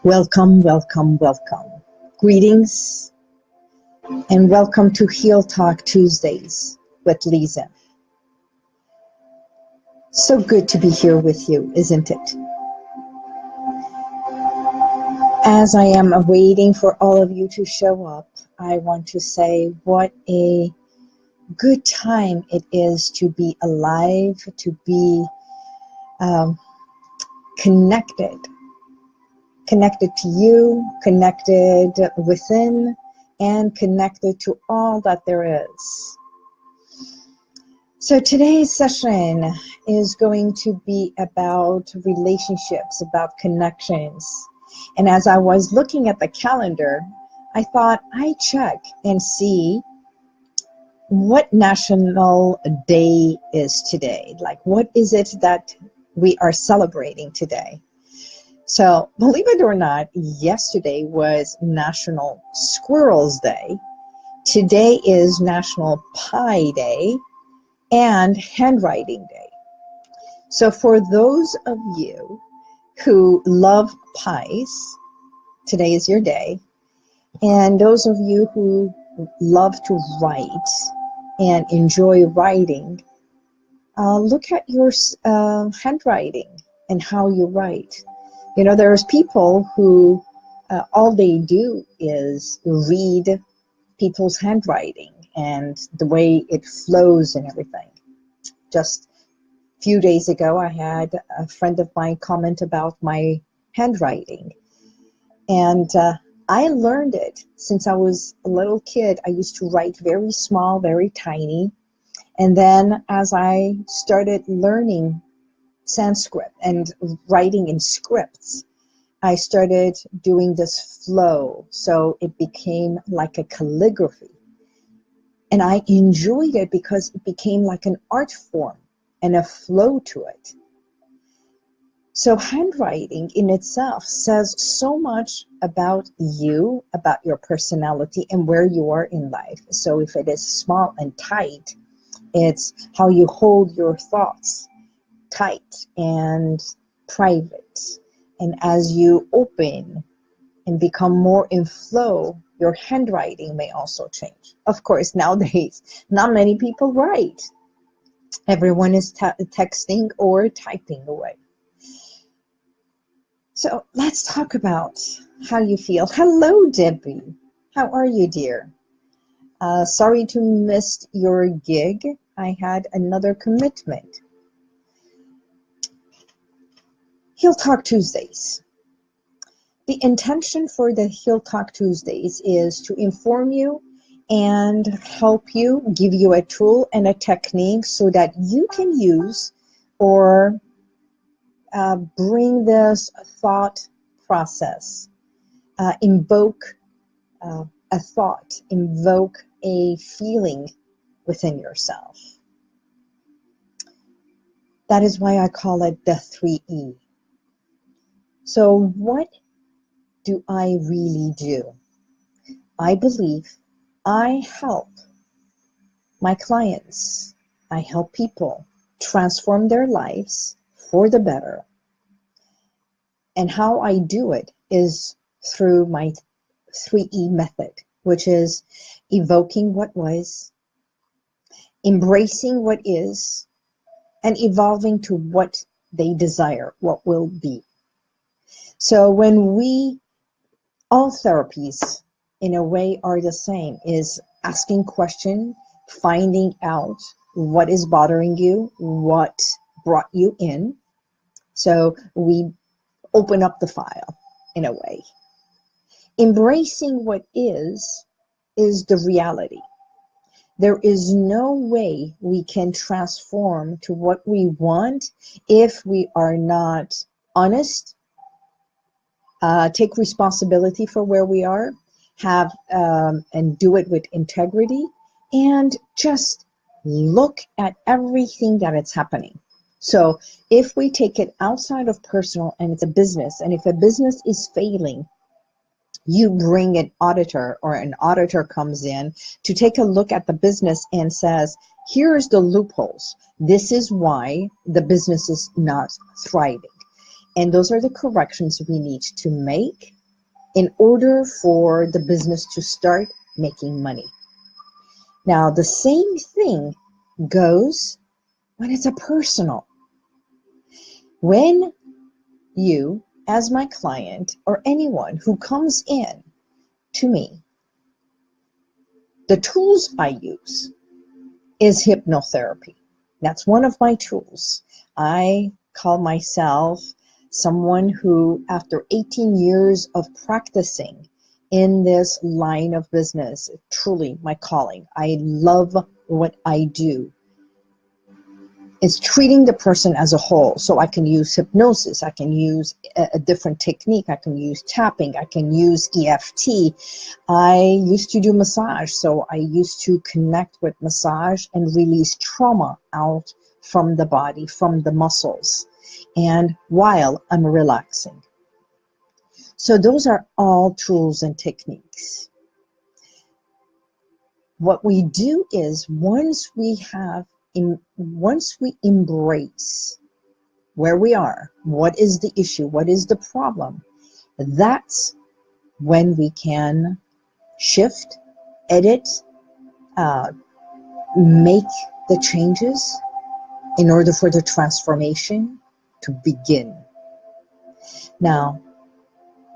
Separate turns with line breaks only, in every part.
Welcome, welcome, welcome. Greetings and welcome to Heal Talk Tuesdays with Liza. So good to be here with you, isn't it? As I am waiting for all of you to show up, I want to say what a good time it is to be alive, to be connected to you, connected within, and connected to all that there is. So today's session is going to be about relationships, about connections. And as I was looking at the calendar, I thought I'd check and see what national day is today. Like, what is it that we are celebrating today? So, believe it or not, yesterday was National Squirrels Day. Today is National Pie Day and Handwriting Day. So for those of you who love pies, today is your day. And those of you who love to write and enjoy writing, look at your handwriting and how you write. You know, there's people who all they do is read people's handwriting and the way it flows and everything. Just a few days ago, I had a friend of mine comment about my handwriting. And I learned it since I was a little kid. I used to write very small, very tiny. And then as I started learning Sanskrit and writing in scripts, I started doing this flow. So it became like a calligraphy. And I enjoyed it because it became like an art form and a flow to it. So handwriting in itself says so much about you, about your personality and where you are in life. So if it is small and tight, it's how you hold your thoughts tight and private. And as you open and become more in flow, your handwriting may also change. Of course, nowadays, not many people write. Everyone is texting or typing away. So let's talk about how you feel. Hello, Debbie. How are you, dear? Sorry to miss your gig. I had another commitment. Heal Talk Tuesdays. The intention for the Heal Talk Tuesdays is to inform you and help you, give you a tool and a technique so that you can use or bring this thought process, invoke a thought, invoke a feeling within yourself. That is why I call it the 3E. So what do I really do? I believe I help my clients, I help people transform their lives for the better. And how I do it is through my 3E method, which is evoking what was, embracing what is, and evolving to what they desire, what will be. So when all therapies in a way are the same, is asking questions, finding out what is bothering you, what brought you in. So we open up the file in a way. Embracing what is the reality. There is no way we can transform to what we want if we are not honest, take responsibility for where we are, have and do it with integrity, and just look at everything that is happening. So if we take it outside of personal and it's a business, and if a business is failing, you bring an auditor or an auditor comes in to take a look at the business and says, here's the loopholes. This is why the business is not thriving. And those are the corrections we need to make in order for the business to start making money. Now, the same thing goes when it's a personal. When you, as my client, or anyone who comes in to me, the tools I use is hypnotherapy. That's one of my tools. I call myself someone who, after 18 years of practicing in this line of business, truly my calling, I love what I do, is treating the person as a whole. So I can use hypnosis, I can use a different technique, I can use tapping, I can use EFT. I used to do massage, so I used to connect with massage and release trauma out from the body, from the muscles, and while I'm relaxing. So those are all tools and techniques. What we do is once we embrace where we are, what is the issue, what is the problem, that's when we can shift, edit, make the changes in order for the transformation to begin. Now,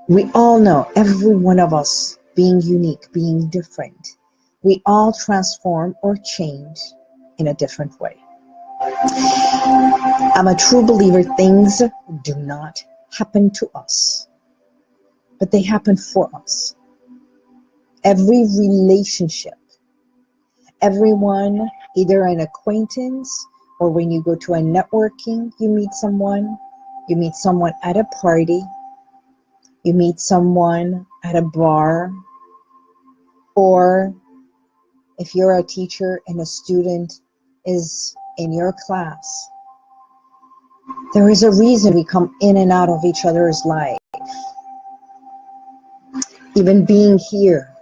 we all know, every one of us being unique, being different, we all transform or change in a different way. I'm a true believer things do not happen to us, but they happen for us. Every relationship, everyone, either an acquaintance or when you go to a networking, you meet someone at a party, you meet someone at a bar, or if you're a teacher and a student is in your class, there is a reason we come in and out of each other's life. Even being here,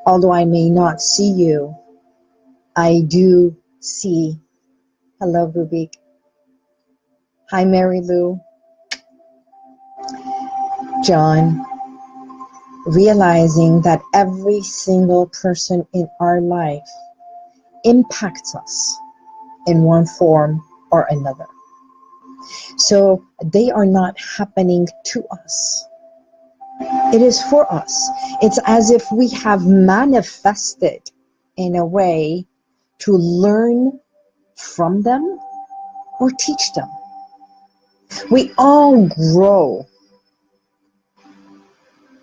although I may not see you, I do see. Hello, Rubik. Hi, Mary Lou. John. Realizing that every single person in our life impacts us in one form or another. So they are not happening to us. It is for us. It's as if we have manifested in a way to learn from them or teach them. We all grow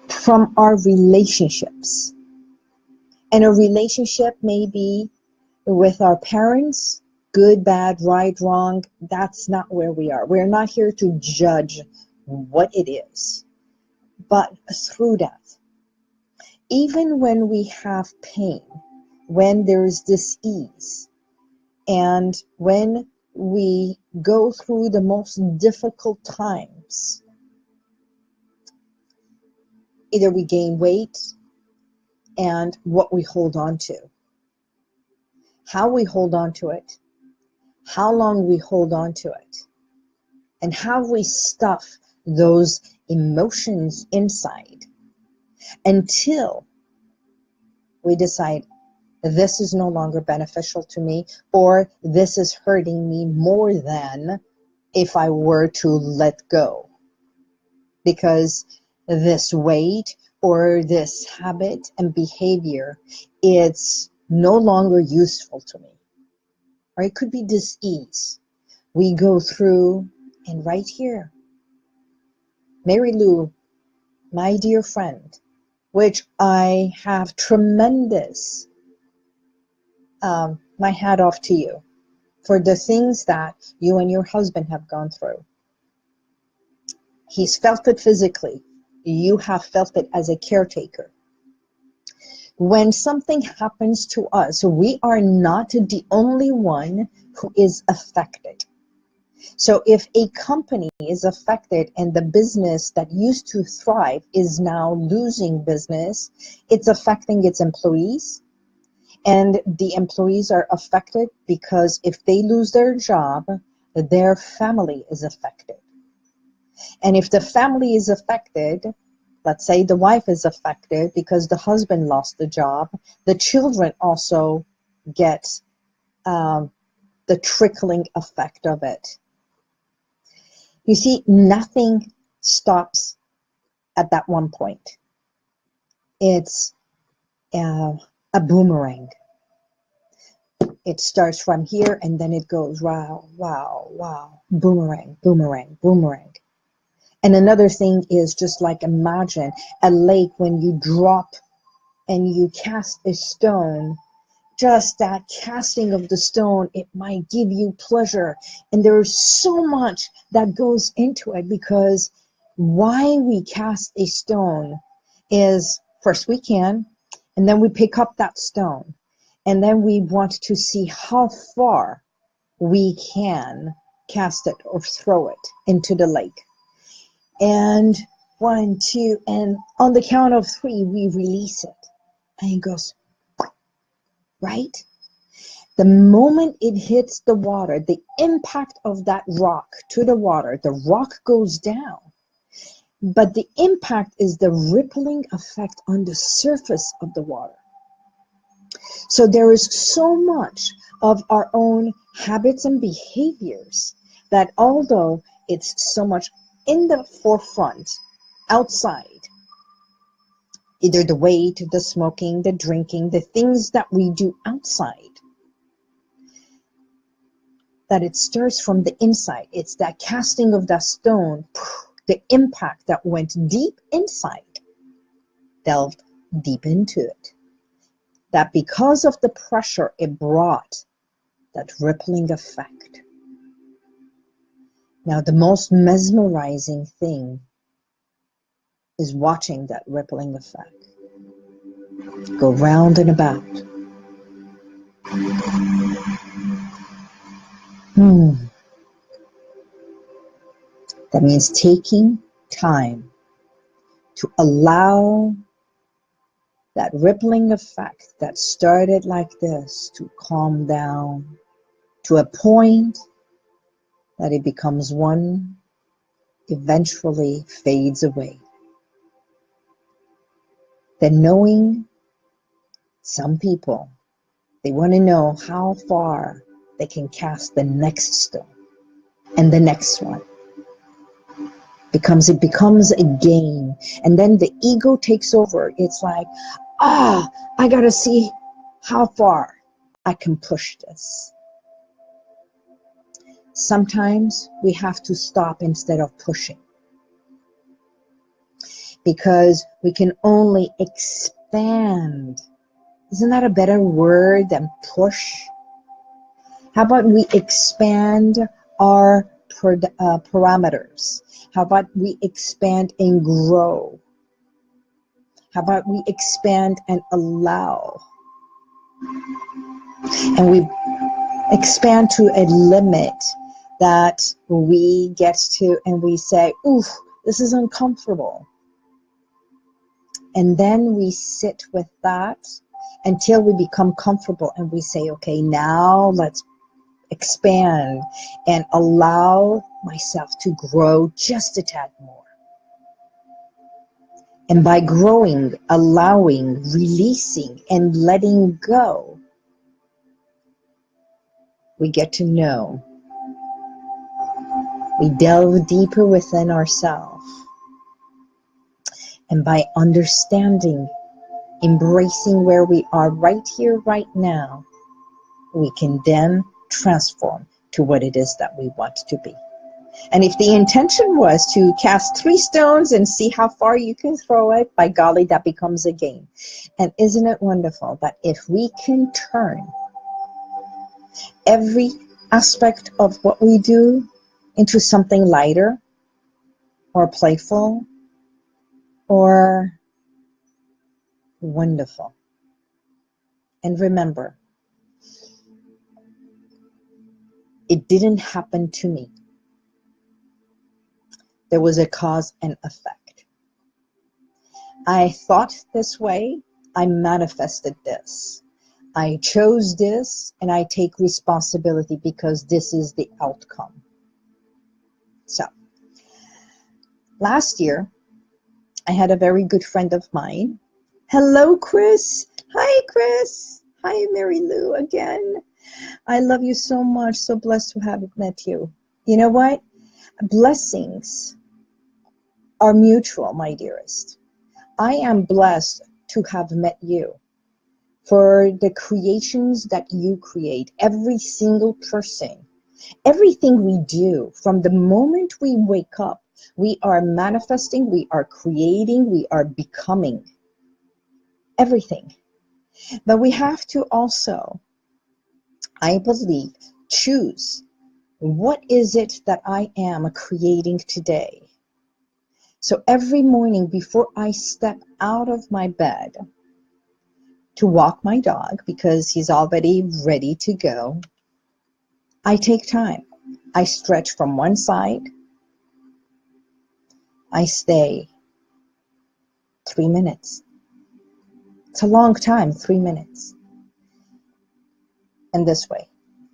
from our relationships. And a relationship may be with our parents, good, bad, right, wrong. That's not where we are. We're not here to judge what it is. But through that, even when we have pain, when there is dis-ease, and when we go through the most difficult times, either we gain weight and what we hold on to, how we hold on to it, how long we hold on to it, and how we stuff those emotions inside until we decide this is no longer beneficial to me, or this is hurting me more than if I were to let go. Because this weight or this habit and behavior, it's no longer useful to me. Or it could be dis-ease. We go through, and right here, Mary Lou, my dear friend, which I have tremendous, my hat off to you for the things that you and your husband have gone through. He's felt it physically. You have felt it as a caretaker. When something happens to us, we are not the only one who is affected. So if a company is affected and the business that used to thrive is now losing business, it's affecting its employees. And the employees are affected because if they lose their job, their family is affected. And if the family is affected, Let's say the wife is affected because the husband lost the job. The children also get the trickling effect of it. You see, nothing stops at that one point. It's a boomerang. It starts from here and then it goes wow, wow, wow, boomerang, boomerang, boomerang. And another thing is, just like, imagine a lake when you drop and you cast a stone. Just that casting of the stone, it might give you pleasure. And there's so much that goes into it, because why we cast a stone is, first we can, and then we pick up that stone. And then we want to see how far we can cast it or throw it into the lake. And 1, 2, and on the count of 3, we release it. And it goes, right? The moment it hits the water, the impact of that rock to the water, the rock goes down. But the impact is the rippling effect on the surface of the water. So there is so much of our own habits and behaviors that, although it's so much in the forefront, outside, either the weight, the smoking, the drinking, the things that we do outside, that it stirs from the inside. It's that casting of that stone, the impact that went deep inside, delved deep into it. That because of the pressure it brought, that rippling effect. Now, the most mesmerizing thing is watching that rippling effect go round and about. That means taking time to allow that rippling effect that started like this to calm down to a point that it becomes one, eventually fades away. Then knowing some people, they want to know how far they can cast the next stone and the next one. It becomes a game, and then the ego takes over. It's like, I gotta see how far I can push this. Sometimes we have to stop instead of pushing, because we can only expand. Isn't that a better word than push? How about we expand our parameters? How about we expand and grow? How about we expand and allow? And we expand to a limit that we get to, and we say, oof, this is uncomfortable. And then we sit with that until we become comfortable, and we say, okay, now let's expand and allow myself to grow just a tad more. And by growing, allowing, releasing, and letting go, we get to know. We delve deeper within ourselves. And by understanding, embracing where we are right here, right now, we can then transform to what it is that we want to be. And if the intention was to cast 3 stones and see how far you can throw it, by golly, that becomes a game. And isn't it wonderful that if we can turn every aspect of what we do into something lighter or playful or wonderful. And remember, it didn't happen to me. There was a cause and effect. I thought this way, I manifested this. I chose this, and I take responsibility because this is the outcome. So, last year, I had a very good friend of mine. Hello, Chris. Hi, Chris. Hi, Mary Lou again. I love you so much. So blessed to have met you. You know what? Blessings are mutual, my dearest. I am blessed to have met you for the creations that you create. Every single person, everything we do, from the moment we wake up, we are manifesting, we are creating, we are becoming. Everything. But we have to also, I believe, choose what is it that I am creating today. So every morning before I step out of my bed to walk my dog, because he's already ready to go, I take time. I stretch from one side. I stay 3 minutes. It's a long time, 3 minutes. And this way.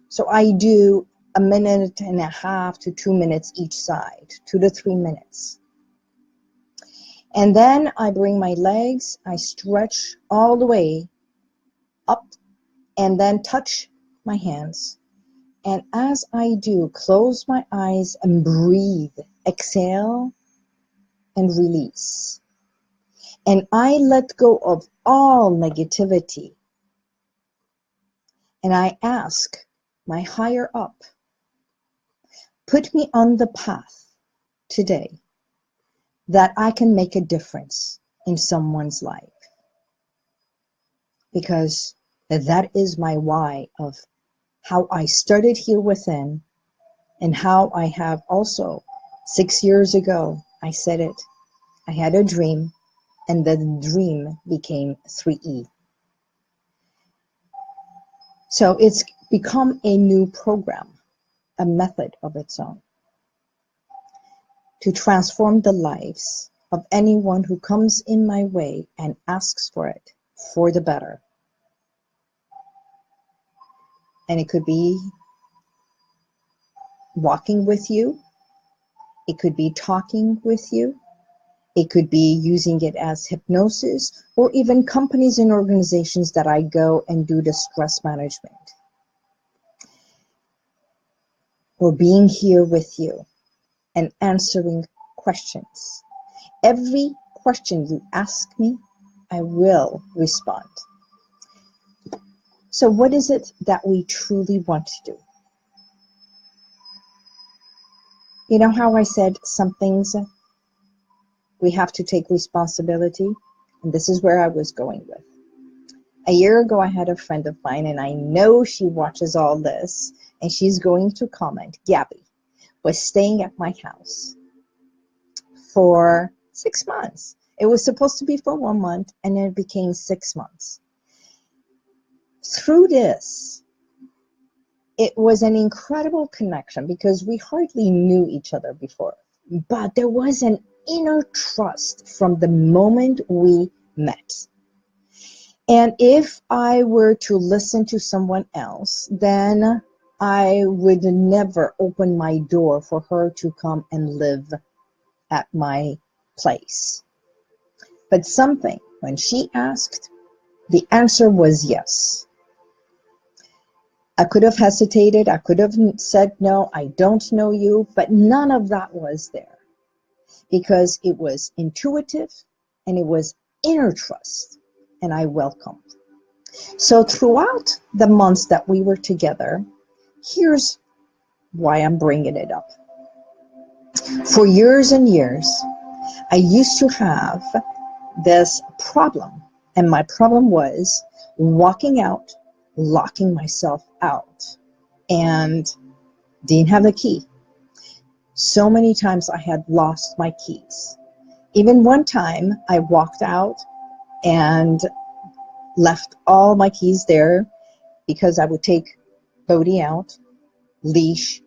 So I do 1.5 to 2 minutes each side, 2 to 3 minutes. And then I bring my legs, I stretch all the way up and then touch my hands. And as I do, close my eyes and breathe, exhale and release. And I let go of all negativity. And I ask my higher up, put me on the path today that I can make a difference in someone's life. Because that is my why of how I started HealWithin, and how I have also, 6 years ago, I said it, I had a dream, and the dream became 3E. So it's become a new program, a method of its own, to transform the lives of anyone who comes in my way and asks for it for the better. And it could be walking with you. It could be talking with you. It could be using it as hypnosis, or even companies and organizations that I go and do the stress management. Or being here with you and answering questions. Every question you ask me, I will respond. So what is it that we truly want to do? You know how I said some things we have to take responsibility? And this is where I was going with. A year ago, I had a friend of mine, and I know she watches all this, and she's going to comment. Gabby was staying at my house for 6 months. It was supposed to be for 1 month, and then it became 6 months. Through this, it was an incredible connection because we hardly knew each other before. But there was an inner trust from the moment we met. And if I were to listen to someone else, then I would never open my door for her to come and live at my place. But something, when she asked, the answer was yes. I could have hesitated. I could have said, no, I don't know you, but none of that was there because it was intuitive and it was inner trust, and I welcomed. So throughout the months that we were together, here's why I'm bringing it up. For years and years, I used to have this problem, and my problem was walking out, locking myself out, and didn't have the key. So many times I had lost my keys. Even one time I walked out and left all my keys there because I would take Bodhi out, leash,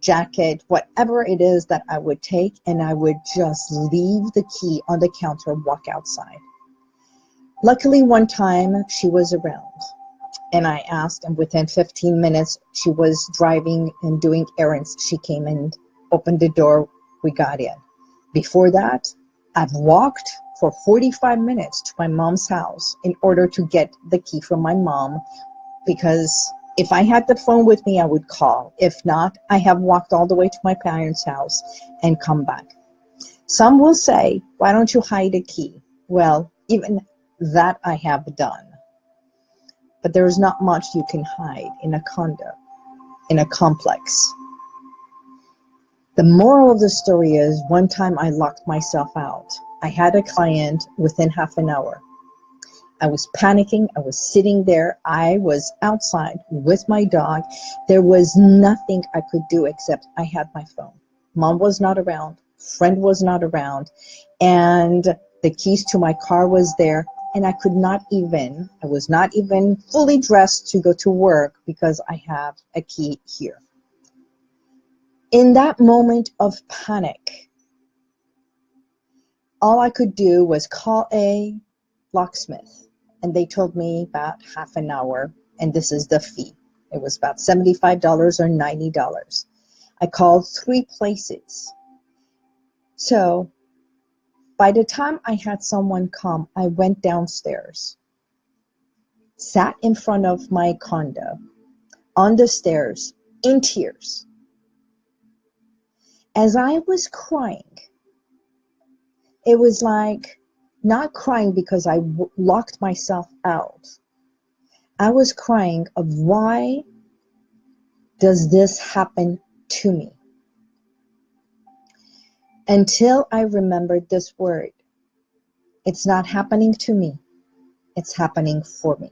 jacket, whatever it is that I would take, and I would just leave the key on the counter and walk outside. Luckily, one time she was around. And I asked, and within 15 minutes, she was driving and doing errands. She came and opened the door. We got in. Before that, I've walked for 45 minutes to my mom's house in order to get the key from my mom, because if I had the phone with me, I would call. If not, I have walked all the way to my parents' house and come back. Some will say, why don't you hide a key? Well, even that I have done. But there is not much you can hide in a condo, in a complex. The moral of the story is, one time I locked myself out. I had a client within half an hour. I was panicking. I was sitting there. I was outside with my dog. There was nothing I could do except I had my phone. Mom was not around. Friend was not around. And the keys to my car was there. And I was not even fully dressed to go to work because I have a key here. In that moment of panic, all I could do was call a locksmith, and they told me about half an hour, and this is the fee. It was about $75 or $90. I called 3 places. So by the time I had someone come, I went downstairs, sat in front of my condo, on the stairs, in tears. As I was crying, it was like not crying because I locked myself out. I was crying of, why does this happen to me? Until I remembered this word. It's not happening to me. It's happening for me.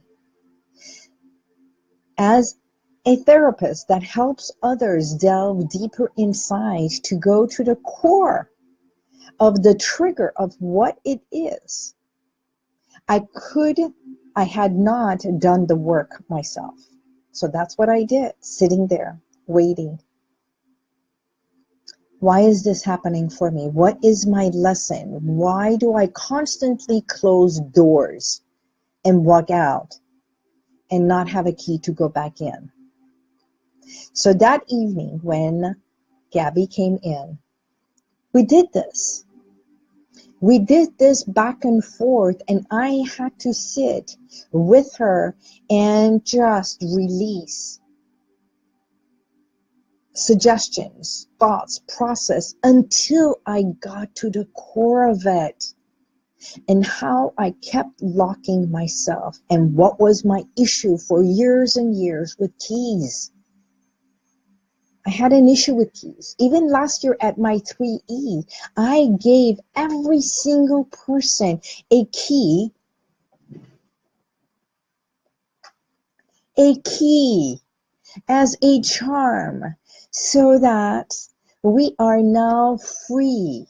As a therapist that helps others delve deeper inside to go to the core of the trigger of what it is, I had not done the work myself. So that's what I did, sitting there, waiting. Why is this happening for me? What is my lesson? Why do I constantly close doors and walk out and not have a key to go back in? So that evening when Gabby came in, we did this. We did this back and forth, and I had to sit with her and just release suggestions, thoughts, process, until I got to the core of it and how I kept locking myself and what was my issue for years and years with keys. I had an issue with keys. Even last year at my 3E, I gave every single person a key as a charm, so that we are now free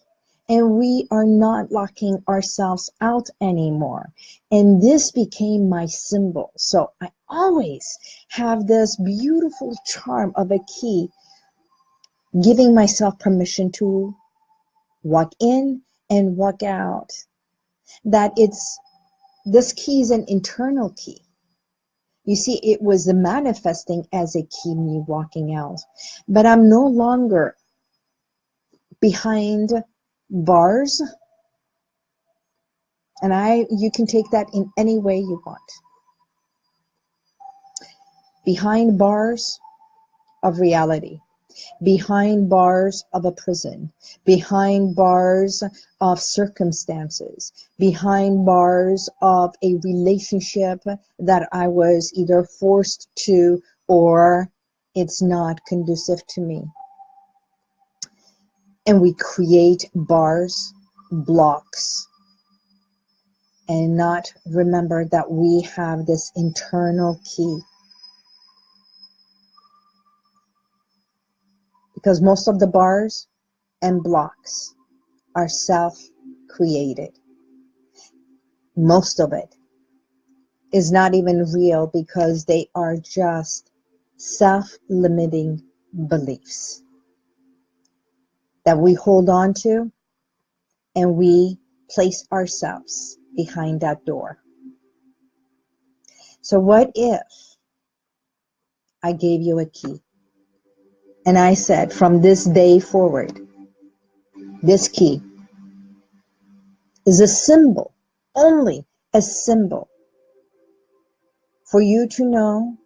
and we are not locking ourselves out anymore. And this became my symbol. So I always have this beautiful charm of a key, giving myself permission to walk in and walk out. That this key is an internal key. You see, it was manifesting as a key, me walking out. But I'm no longer behind bars. And you can take that in any way you want. Behind bars of reality. Behind bars of a prison, behind bars of circumstances, behind bars of a relationship that I was either forced to or it's not conducive to me. And we create bars, blocks, and not remember that we have this internal key. Because most of the bars and blocks are self-created. Most of it is not even real because they are just self-limiting beliefs that we hold on to, and we place ourselves behind that door. So what if I gave you a key and I said, from this day forward, this key is a symbol, only a symbol, for you to know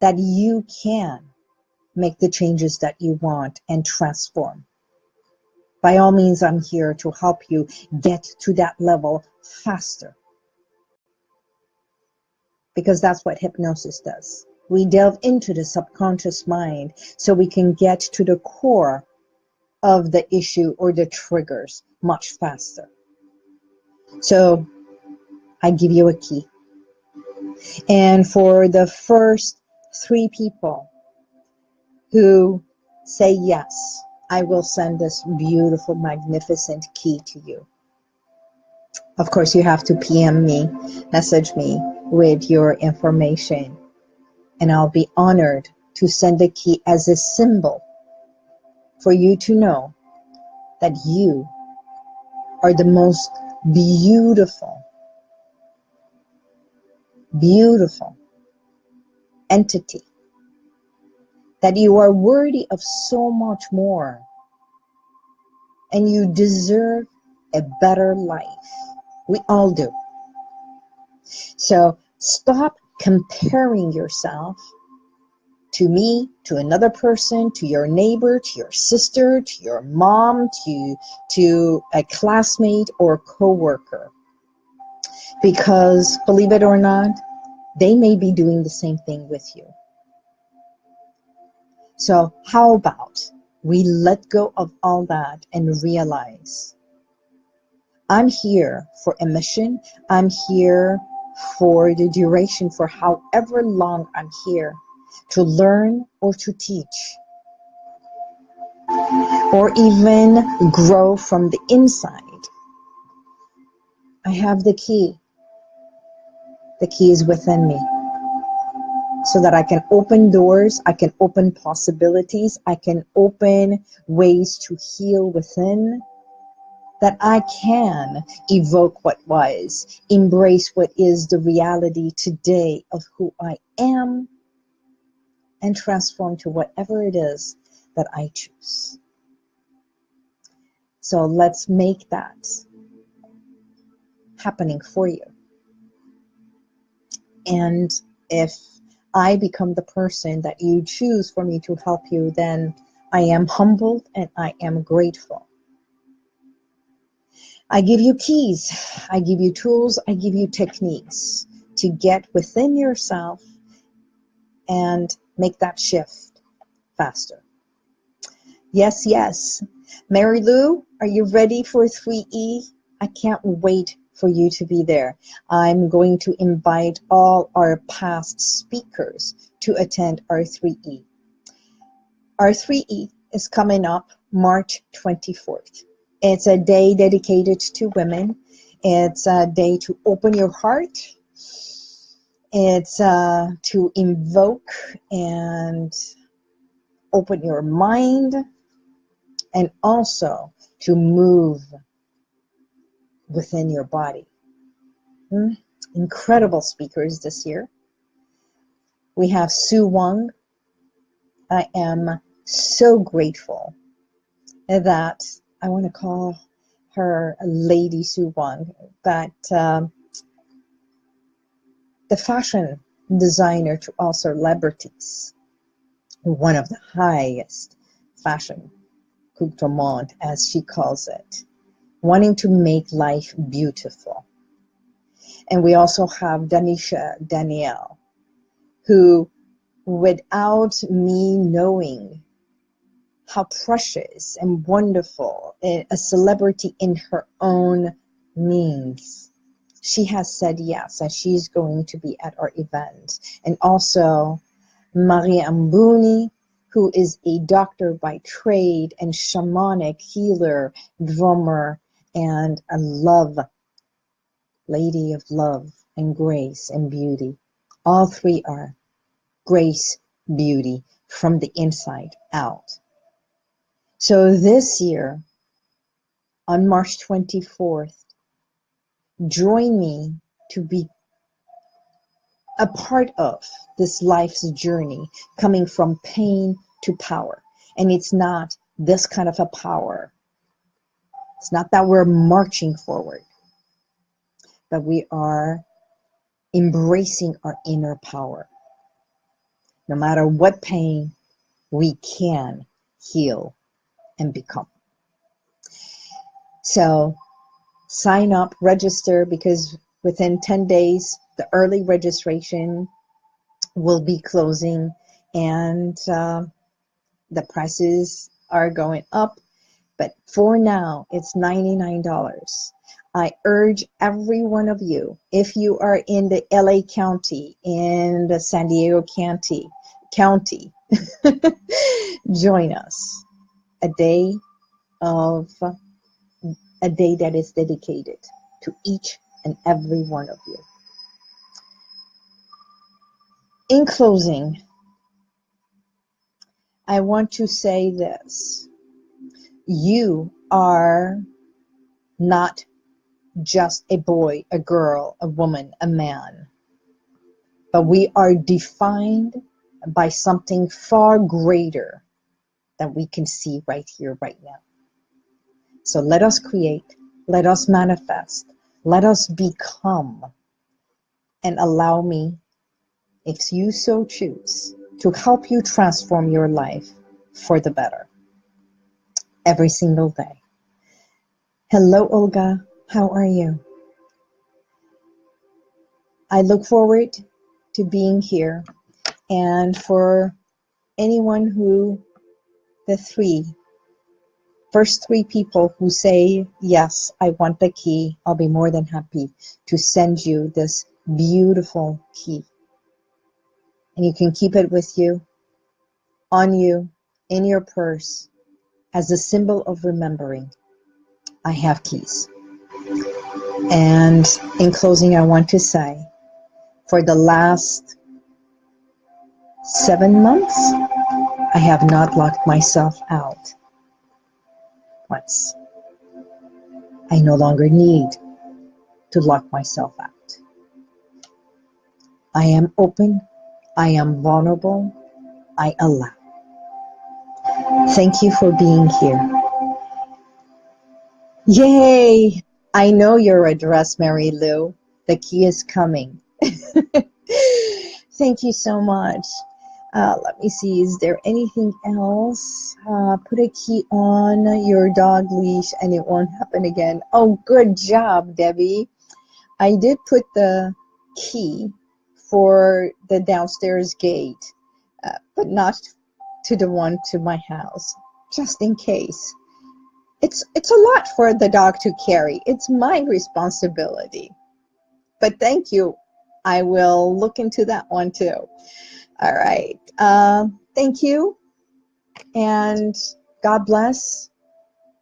that you can make the changes that you want and transform. By all means, I'm here to help you get to that level faster, because that's what hypnosis does. We delve into the subconscious mind so we can get to the core of the issue or the triggers much faster. So I give you a key. And for the first 3 people who say yes, I will send this beautiful, magnificent key to you. Of course, you have to PM me, message me with your information, and I'll be honored to send the key as a symbol for you to know that you are the most beautiful, beautiful entity, that you are worthy of so much more, and you deserve a better life. We all do. So stop comparing yourself to me, to another person, to your neighbor, to your sister, to your mom, to a classmate or coworker. Because believe it or not, they may be doing the same thing with you. So how about we let go of all that and realize I'm here for a mission. I'm here for the duration, for however long I'm here, to learn or to teach, or even grow from the inside. I have the key. The key is within me, so that I can open doors, I can open possibilities, I can open ways to heal within, that I can evoke what was, embrace what is the reality today of who I am, and transform to whatever it is that I choose. So let's make that happening for you. And if I become the person that you choose for me to help you, then I am humbled and I am grateful. I give you keys, I give you tools, I give you techniques to get within yourself and make that shift faster. Yes, yes. Mary Lou, are you ready for 3E? I can't wait for you to be there. I'm going to invite all our past speakers to attend our 3E. Our 3E is coming up March 24th. It's a day dedicated to women. It's a day to open your heart. It's to invoke and open your mind, and also to move within your body. Incredible speakers this year. We have Sue Wong. I am so grateful that I want to call her Lady Sue Wong, but the fashion designer to all celebrities, one of the highest fashion coupe du monde, as she calls it, wanting to make life beautiful. And we also have Danisha Danielle, who, without me knowing how precious and wonderful a celebrity in her own means, she has said yes, and she's going to be at our event. And also Maria Ambuni, who is a doctor by trade and shamanic healer, drummer, and a lady of love and grace and beauty. All 3 are grace, beauty from the inside out. So this year, on March 24th, join me to be a part of this life's journey, coming from pain to power. And it's not this kind of a power. It's not that we're marching forward. but we are embracing our inner power. No matter what pain, we can heal and become. So sign up, register, because within 10 days, the early registration will be closing, and the prices are going up. But for now, it's $99. I urge every one of you, if you are in the LA County, in the San Diego County, join us. A day that is dedicated to each and every one of you. In closing, I want to say this. You are not just a boy, a girl, a woman, a man, but we are defined by something far greater than we can see right here, right now. So let us create, let us manifest, let us become, and allow me, if you so choose, to help you transform your life for the better every single day. Hello, Olga. How are you? I look forward to being here. And for anyone who, the first three people who say, yes, I want the key, I'll be more than happy to send you this beautiful key. And you can keep it with you, on you, in your purse, as a symbol of remembering. I have keys. And in closing, I want to say, for the last 7 months, I have not locked myself out once. I no longer need to lock myself out. I am open. I am vulnerable. I allow. Thank you for being here. Yay! I know your address, Mary Lou. The key is coming. Thank you so much. Let me see, is there anything else? Put a key on your dog leash and it won't happen again. Oh, good job, Debbie. I did put the key for the downstairs gate, but not to the one to my house, just in case. It's a lot for the dog to carry. It's my responsibility. But thank you. I will look into that one too. All right. Thank you. And God bless.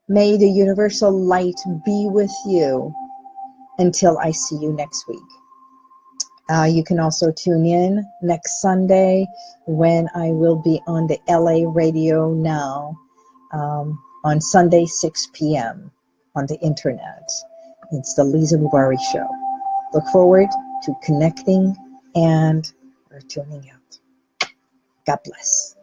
May the universal light be with you until I see you next week. You can also tune in next Sunday when I will be on the LA Radio Now on Sunday, 6 p.m. on the internet. It's the Liza Boubari Show. Look forward to connecting and tuning out. God bless.